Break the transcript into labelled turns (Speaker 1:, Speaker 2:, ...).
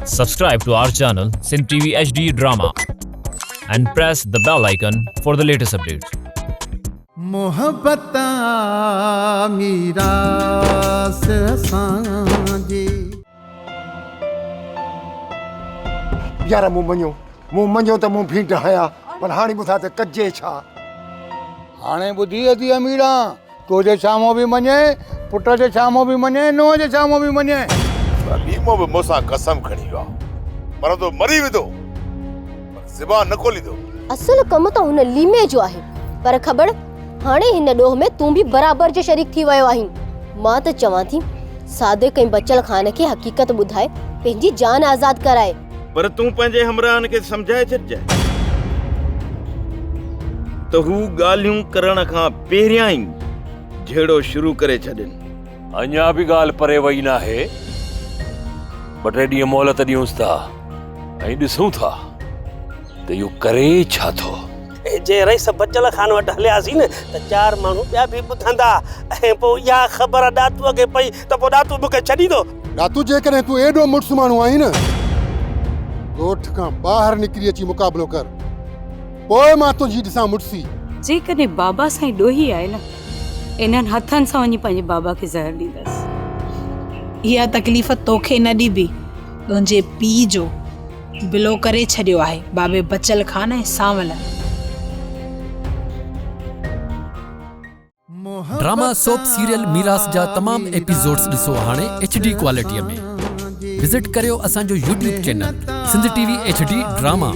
Speaker 1: Subscribe to our channel Sindh TV HD Drama and press the bell icon for the latest updates.
Speaker 2: मोहब्बत मीरास सांजे
Speaker 3: यार मुंह मञो त मूं भीट हया पर हाणे ॿुधा त कजे छा।
Speaker 4: हाणे ॿुधी अथई अमीरा, तुंहिंजे साम्हूं बि मञे, पुट जे साम्हूं बि मञे, नुंहं जे साम्हूं बि मञे।
Speaker 5: लीमो बि मूंसां कसम खणी वियो पर तो मरी वियो पर ज़बान न खोलींदो।
Speaker 6: असल कम त हुन लीमे जो आहे, पर ख़बर हाणे हिन ॾोह में तूं बि बराबर जो शरीक थी वियो आहीं। मां त चवां थी सादिक ऐं बचल खान खे हकीकत ॿुधाए पंहिंजी जान आज़ाद कराए।
Speaker 7: पर तूं पंहिंजे हमराहन खे समझाए छॾजाए त हू ॻाल्हियूं करण खां पहिरियां ई झेड़ो शुरू करे छॾनि।
Speaker 8: अञा बि ॻाल्हि परे वई न आहे, ॿ टे ॾींहं मोहलत ॾियूंसि था ऐं ॾिसूं था त इहो करे छा थो।
Speaker 9: जे रईस बचल खान वटि हलियासीं न त चार माण्हू ॿिया बि ॿुधंदा ऐं पोइ इहा ख़बर ॾातूअ खे पई त पोइ ॾातू मूंखे छॾींदो।
Speaker 3: ॾातू जेकॾहिं तूं एॾो मुड़ुसु माण्हू आहीं न, ॻोठ खां ॿाहिरि निकिरी अची मुक़ाबिलो कर, पोइ मां तुंहिंजी ॾिसां मुड़ुसी।
Speaker 10: जेकॾहिं बाबा सां ॾोही आहे न, इन्हनि हथनि सां वञी पंहिंजे बाबा खे ज़हर ॾींदसि।
Speaker 11: इहा तकलीफ़ तोखे न ॾिबी, तुंहिंजे पीउ जो बिलो करे छॾियो आहे बाबे बचल खान ऐं सांवल।
Speaker 12: ड्रामा सोप सीरियल मीरास जा तमाम एपिसोड्स ॾिसो हाणे HD क्वालिटीअ में। विजिट करियो असांजो YouTube channel Sindh TV HD drama.